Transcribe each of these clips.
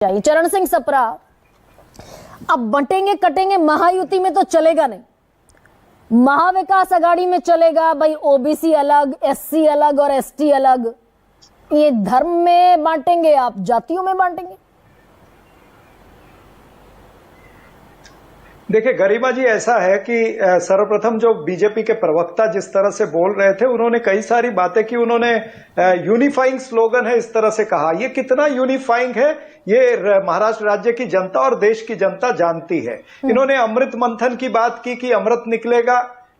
चाहिए। चरण सिंह सप्रा, अब बंटेंगे कटेंगे महायुति में तो चलेगा नहीं, महाविकास अघाड़ी में चलेगा भाई। ओबीसी अलग, एससी अलग और एसटी अलग। ये धर्म में बांटेंगे, आप जातियों में बांटेंगे। देखिए गरिमा जी, ऐसा है कि सर्वप्रथम जो बीजेपी के प्रवक्ता जिस तरह से बोल रहे थे, उन्होंने कई सारी बातें की। उन्होंने यूनिफाइंग स्लोगन है इस तरह से कहा। ये कितना यूनिफाइंग है ये महाराष्ट्र राज्य की जनता और देश की जनता जानती है। इन्होंने अमृत मंथन की बात की कि अमृत निकलेगा,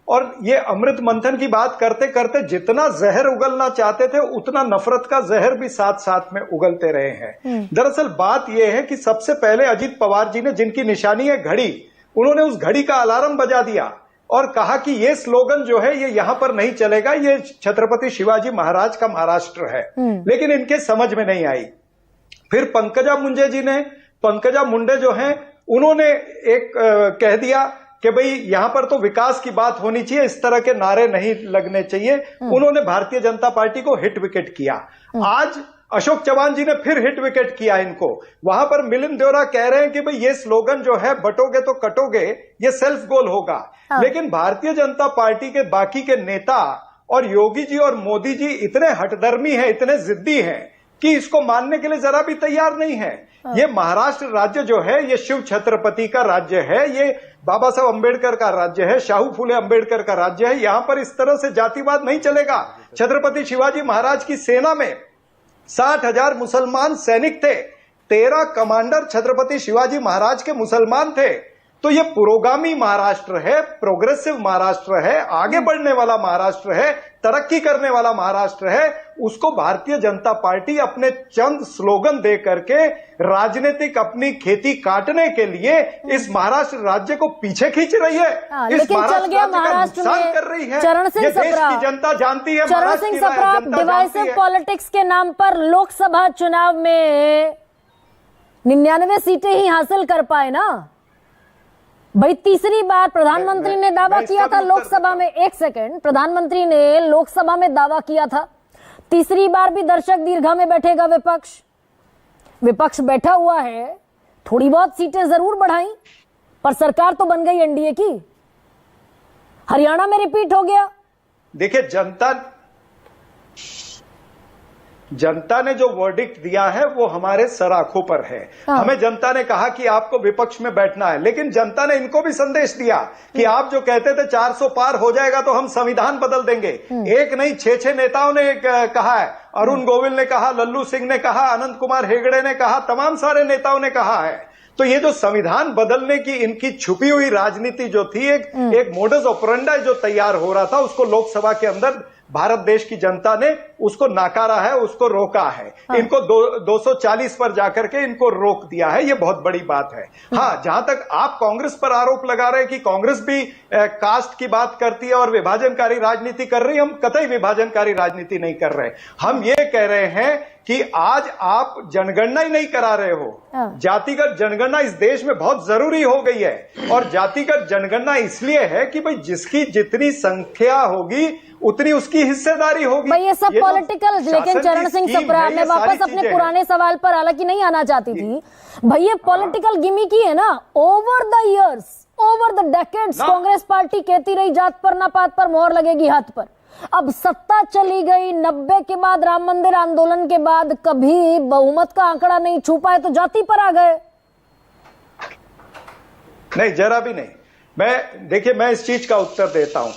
और ये अमृत मंथन की बात करते करते जितना जहर उगलना चाहते थे उतना नफरत का जहर भी साथ साथ में उगलते रहे हैं। दरअसल बात यह है कि सबसे पहले अजित पवार जी ने, जिनकी निशानी है घड़ी, उन्होंने उस घड़ी का अलार्म बजा दिया और कहा कि ये स्लोगन जो है ये यहां पर नहीं चलेगा, ये छत्रपति शिवाजी महाराज का महाराष्ट्र है। लेकिन इनके समझ में नहीं आई। फिर पंकजा मुंडे जो हैं, उन्होंने एक कह दिया कि भाई यहां पर तो विकास की बात होनी चाहिए, इस तरह के नारे नहीं लगने चाहिए। उन्होंने भारतीय जनता पार्टी को हिट विकेट किया। आज अशोक चव्हाण जी ने फिर हिट विकेट किया इनको। वहां पर मिलिंद देवरा कह रहे हैं कि भाई ये स्लोगन जो है बटोगे तो कटोगे, ये सेल्फ गोल होगा। लेकिन भारतीय जनता पार्टी के बाकी के नेता और योगी जी और मोदी जी इतने हठधर्मी हैं, इतने जिद्दी हैं कि इसको मानने के लिए जरा भी तैयार नहीं है। ये महाराष्ट्र राज्य जो है ये शिव छत्रपति का राज्य है, ये बाबा साहब अंबेडकर का राज्य है, शाहू फूले अंबेडकर का राज्य है। यहां पर इस तरह से जातिवाद नहीं चलेगा। छत्रपति शिवाजी महाराज की सेना में 60,000 मुसलमान सैनिक थे, 13 कमांडर छत्रपति शिवाजी महाराज के मुसलमान थे। तो ये पुरोगामी महाराष्ट्र है, प्रोग्रेसिव महाराष्ट्र है, आगे बढ़ने वाला महाराष्ट्र है, तरक्की करने वाला महाराष्ट्र है। उसको भारतीय जनता पार्टी अपने चंद स्लोगन दे करके राजनीतिक अपनी खेती काटने के लिए इस महाराष्ट्र राज्य को पीछे खींच रही है। इस महाराष्ट्र राज्य का नुकसान कर रही है। चरण सिंह देश सप्रा, की जनता जानती है। चरण सिंह सप्रा, डिवाइसिव पॉलिटिक्स के नाम पर लोकसभा चुनाव में 99 सीटें ही हासिल कर पाए ना भाई। तीसरी बार प्रधानमंत्री ने दावा किया था लोकसभा में, एक सेकंड, प्रधानमंत्री ने लोकसभा में दावा किया था तीसरी बार भी दर्शक दीर्घा में बैठेगा विपक्ष बैठा हुआ है। थोड़ी बहुत सीटें जरूर बढ़ाई, पर सरकार तो बन गई एनडीए की। हरियाणा में रिपीट हो गया। देखिए जनता ने जो वर्डिक्ट दिया है वो हमारे सर आंखों पर है। हमें जनता ने कहा कि आपको विपक्ष में बैठना है, लेकिन जनता ने इनको भी संदेश दिया कि आप जो कहते थे 400 पार हो जाएगा तो हम संविधान बदल देंगे। एक नहीं, 6 नेताओं ने कहा है। अरुण गोविल ने कहा, लल्लू सिंह ने कहा, अनंत कुमार हेगड़े ने कहा, तमाम सारे नेताओं ने कहा है। तो ये जो संविधान बदलने की इनकी छुपी हुई राजनीति जो थी, एक मोडस ऑपरेंडी जो तैयार हो रहा था, उसको लोकसभा के अंदर भारत देश की जनता ने उसको नाकारा है, उसको रोका है। इनको 240 पर जाकर के इनको रोक दिया है। ये बहुत बड़ी बात है। हाँ, जहां तक आप कांग्रेस पर आरोप लगा रहे हैं कि कांग्रेस भी कास्ट की बात करती है और विभाजनकारी राजनीति कर रही है, हम कतई विभाजनकारी राजनीति नहीं कर रहे। हम ये कह रहे हैं कि आज आप जनगणना ही नहीं करा रहे हो। जातिगत जनगणना इस देश में बहुत जरूरी हो गई है, और जातिगत जनगणना इसलिए है कि भाई जिसकी जितनी संख्या होगी उतनी उसकी हिस्सेदारी होगी। भाई ये सब पॉलिटिकल। लेकिन चरण सिंह सप्रा, मैं वापस अपने पुराने सवाल पर हालांकि नहीं आना चाहती थी भाई। ये पॉलिटिकल गिमिकी है ना। Over the years, over the decades Congress party कहती रही जात पर ना पात पर मोहर लगेगी हाथ पर। अब सत्ता चली गई, 90 के बाद, राम मंदिर आंदोलन के बाद कभी बहुमत का आंकड़ा नहीं छू पाए तो जाति पर आ गए। नहीं, जरा भी नहीं। देखिए मैं इस चीज का उत्तर देता हूं।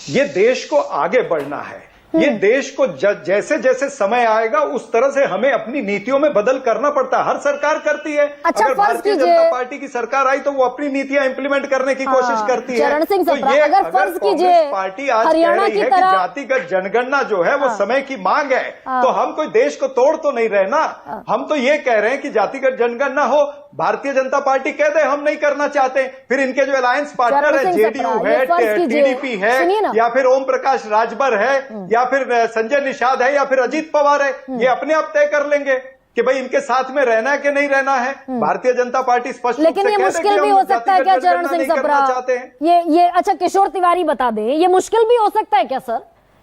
ये देश को आगे बढ़ना है। ये देश को जैसे जैसे समय आएगा उस तरह से हमें अपनी नीतियों में बदल करना पड़ता है। हर सरकार करती है। अच्छा, अगर भारतीय जनता पार्टी की सरकार आई तो वो अपनी नीतियां इंप्लीमेंट करने की कोशिश करती है। चरण सिंह सप्रा, तो अगर फर्ज कीजिए पार्टी आज कह रही है कि जातिगत जनगणना जो है वो समय की मांग है, तो हम कोई देश को तोड़ तो नहीं रहे ना। हम तो ये कह रहे हैं कि जातिगत जनगणना हो। भारतीय जनता पार्टी कह दे हम नहीं करना चाहते, फिर इनके जो अलायंस पार्टनर है, जेडीयू है, टीडीपी है, या फिर ओम प्रकाश राजभर है, या फिर संजय निषाद है, या फिर अजीत पवार है, ये अपने आप तय कर लेंगे कि भाई इनके साथ में रहना है कि नहीं रहना है। भारतीय जनता पार्टी स्पष्ट रूप से लेकिन ये मुश्किल भी हो सकता है क्या चरण सिंह सप्रा? ये अच्छा, किशोर तिवारी बता दें, ये मुश्किल भी हो सकता है क्या सर?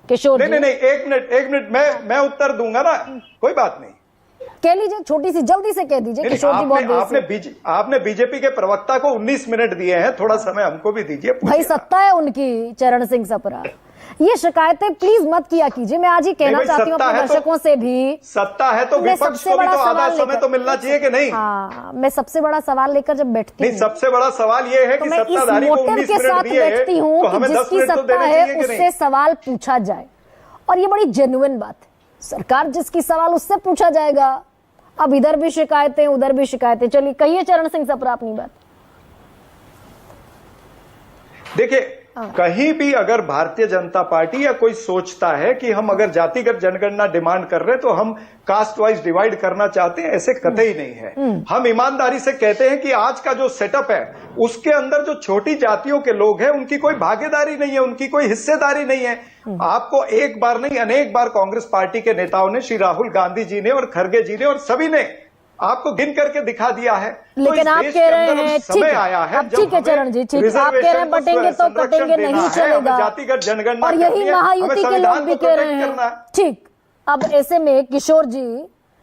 किशोर नहीं, एक मिनट मैं उत्तर दूंगा ना, कोई बात नहीं। कह लीजिए, छोटी सी जल्दी से कह दीजिए। किशोर जी बहुत देर से आपने बीजेपी के प्रवक्ता को 19 मिनट दिए हैं, थोड़ा समय हमको भी दीजिए। भाई सत्ता है उनकी, चरण सिंह सपरा, ये शिकायतें प्लीज मत किया कीजिए। मैं आज ही कहना चाहती हूँ अपने दर्शकों से भी, सत्ता है तो विपक्ष को भी तो आधा समय तो मिलना चाहिए कि नहीं? हाँ, मैं सबसे बड़ा सवाल लेकर जब बैठती हूँ, सबसे बड़ा सवाल ये है कि सत्ताधारी को 19 के साथ मिनट दिए बैठती हूँ तो कि हमें 10 जिसकी मिनट तो सत्ता देने है चाहिए कि उससे नहीं? सवाल पूछा जाए, और ये बड़ी जेन्युइन बात है। सरकार जिसकी सवाल उससे पूछा जाएगा। अब इधर भी शिकायतें उधर भी शिकायतें। चलिए कहिए चरण सिंह सपरा अपनी बात। देखिए, कहीं भी अगर भारतीय जनता पार्टी या कोई सोचता है कि हम अगर जातिगत जनगणना डिमांड कर रहे हैं तो हम कास्ट वाइज डिवाइड करना चाहते हैं, ऐसे कतई नहीं है। हम ईमानदारी से कहते हैं कि आज का जो सेटअप है उसके अंदर जो छोटी जातियों के लोग हैं उनकी कोई भागीदारी नहीं है, उनकी कोई हिस्सेदारी नहीं है। आपको एक बार नहीं अनेक बार कांग्रेस पार्टी के नेताओं ने, श्री राहुल गांधी जी ने और खड़गे जी ने और सभी ने आपको गिन करके दिखा दिया है। लेकिन आप कह रहे हैं ठीक है, अब ठीक है चरण जी, ठीक, आप कह रहे हैं बटेंगे तो कटेंगे नहीं चलेगा, जातिगत जनगणना, और यही महायुति के लोग भी कह रहे हैं। ठीक, अब ऐसे में किशोर जी